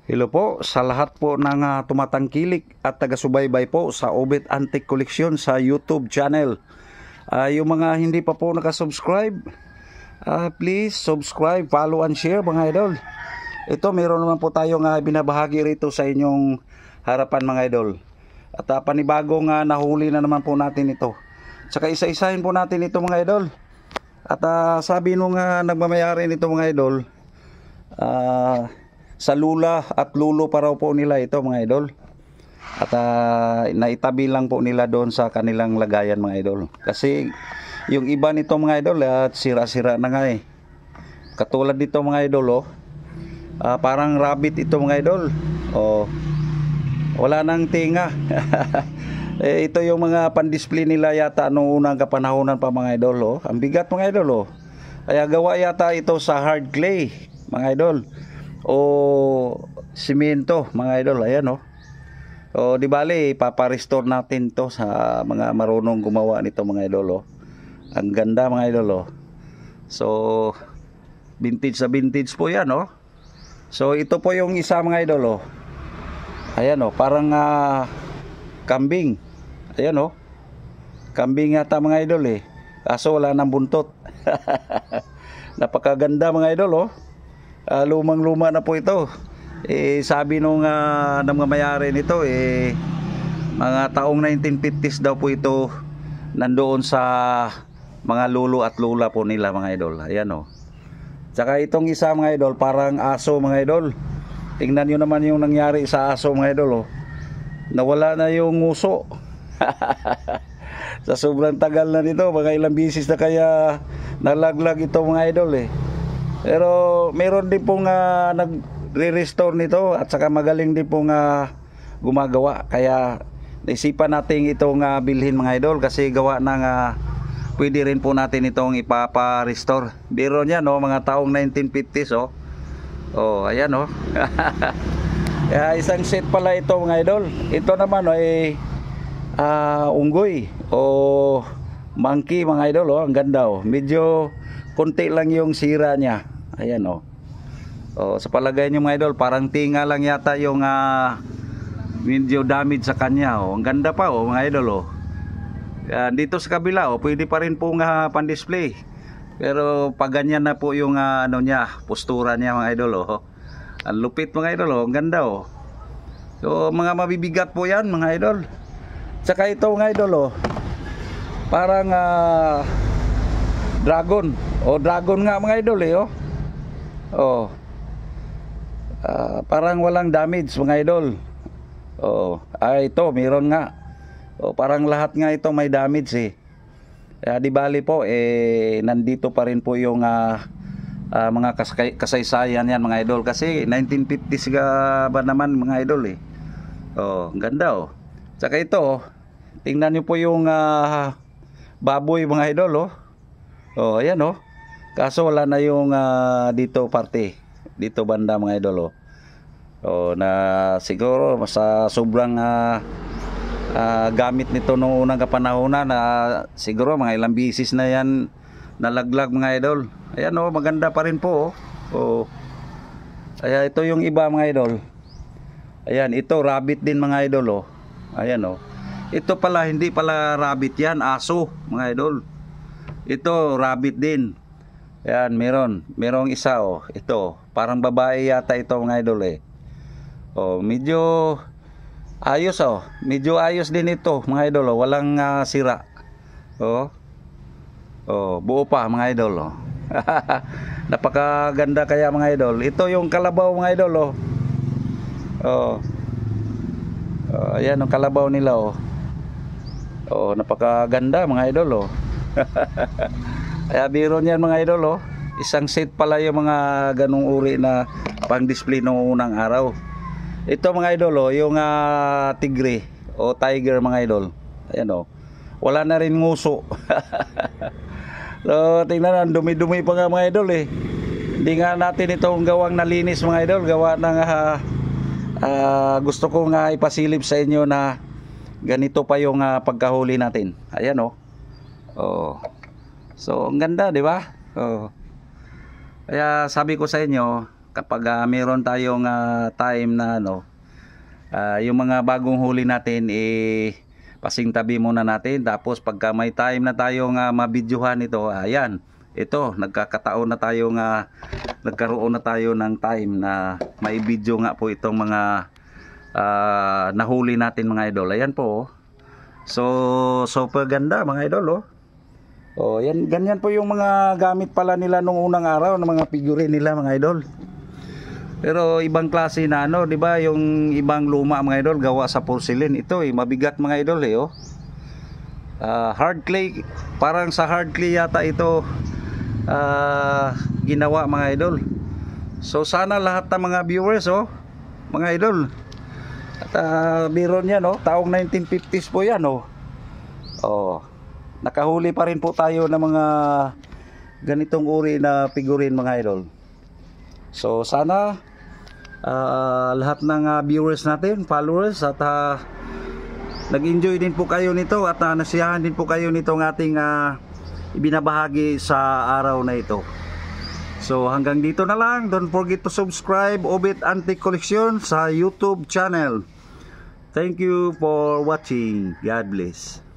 Hello po sa lahat po ng tumatangkilik at taga-subaybay po sa Obet Antique Collection sa YouTube channel. Yung mga hindi pa po nakasubscribe, please subscribe, follow and share mga idol. Ito meron naman po tayong binabahagi rito sa inyong harapan mga idol. At panibagong nahuli na naman po natin ito. Tsaka isa-isahin po natin ito mga idol. At sabi nung nagmamayari nito mga idol, sa lula at lulo pa raw po nila ito mga idol. At naitabi lang po nila doon sa kanilang lagayan mga idol. Kasi yung iba nito mga idol at sira-sira na nga eh. Katulad dito mga idol parang rabbit ito mga idol. Wala nang tinga. Ito yung mga pan-display nila yata noong unang kapanahonan pa mga idol. Ang bigat mga idol. Kaya gawa yata ito sa hard clay mga idol o simento mga idol. Ayan di bali papa-restore natin to sa mga marunong gumawa nito mga idol. Ang ganda mga idol. So vintage sa vintage po yan So ito po yung isa mga idol. Ayan parang kambing. Ayan kambing yata mga idol kaso wala nang buntot. Napakaganda mga idol lumang-luma na po ito. Sabi nung nangmamayari nito mga taong 1950s daw po ito nandoon sa mga lolo at lola po nila mga idol. Ayan Tsaka itong isa mga idol parang aso mga idol. Tingnan nyo naman yung nangyari sa aso mga idol nawala na yung nguso. Sa sobrang tagal na nito, mga ilang bisis na kaya nalaglag ito mga idol Pero meron din pong nagre-restore nito at saka magaling din pong gumagawa. Kaya naisipan natin itong bilhin mga idol kasi gawa ng pwede rin po natin itong ipapa-restore. Biro niya mga taong 1950s ayan Kaya isang set pala ito mga idol. Ito naman unggoy o monkey mga idol ang ganda medyo konti lang yung sira niya. Ayan sa palagay nyo mga idol parang tinga lang yata yung medyo damage sa kanya ang ganda pa mga idol dito sa kabila pwede pa rin po pan-display. Pero pag ganyan na po yung niya, postura niya mga idol ang lupit mga idol ang ganda So mga mabibigat po yan mga idol. Tsaka ito mga idol parang dragon dragon nga mga idol parang walang damage mga idol. Ito meron nga parang lahat nga ito may damage di bali po nandito pa rin po yung mga kasaysayan yan mga idol kasi 1950s ba naman mga idol ganda Tsaka ito tingnan nyo po yung baboy mga idol ayan kaso wala na yung dito parte dito banda mga idol na siguro sa sobrang gamit nito noong unang kapanahonan siguro mga ilang bisis na yan nalaglag mga idol. Ayan maganda pa rin po Kaya ito yung iba mga idol. Ayan ito rabbit din mga idol ayan ito pala hindi pala rabbit yan, aso mga idol. Ito rabbit din. Ayan merong isa ito parang babae yata ito mga idol medyo ayos medyo ayos din ito mga idol walang sira buo pa mga idol napakaganda kaya mga idol. Ito yung kalabaw mga idol ayan ang kalabaw nila napakaganda mga idol Kaya biro niyan mga idol isang set pala yung mga ganong uri na pang display noong unang araw. Ito mga idol yung tigre o tiger mga idol. Ayan wala na rin nguso. So tingnan ang dumi-dumi pa nga mga idol Hindi nga natin itong gawang nalinis mga idol. Gawa ng gusto ko nga ipasilip sa inyo na ganito pa yung pagkahuli natin. Ayan So ang ganda di ba? Kaya sabi ko sa inyo kapag meron tayong time na yung mga bagong huli natin pasingtabi muna natin, tapos pagka may time na tayong mabidyohan ito, ayan, ito nagkakataon na tayong nagkaroon na tayo ng time na may video nga po itong mga nahuli natin mga idol. Ayan po, oh. So super ganda mga idol, oh. Yan, ganyan po yung mga gamit pala nila nung unang araw ng mga figurine nila mga idol. Pero ibang klase na di ba? Yung ibang luma mga idol gawa sa porcelain. Ito mabigat mga idol oh. Hard clay, parang sa hard clay yata ito ginawa mga idol. So sana lahat ng mga viewers mga idol. At biro niyan taong 1950s po yan nakahuli pa rin po tayo ng mga ganitong uri na figurine mga idol. So sana lahat ng viewers natin, followers, at nag-enjoy din po kayo nito at nasiyahan din po kayo nitong ating ibinabahagi sa araw na ito. So hanggang dito na lang. Don't forget to subscribe Obit Antique Collection sa YouTube channel. Thank you for watching. God bless.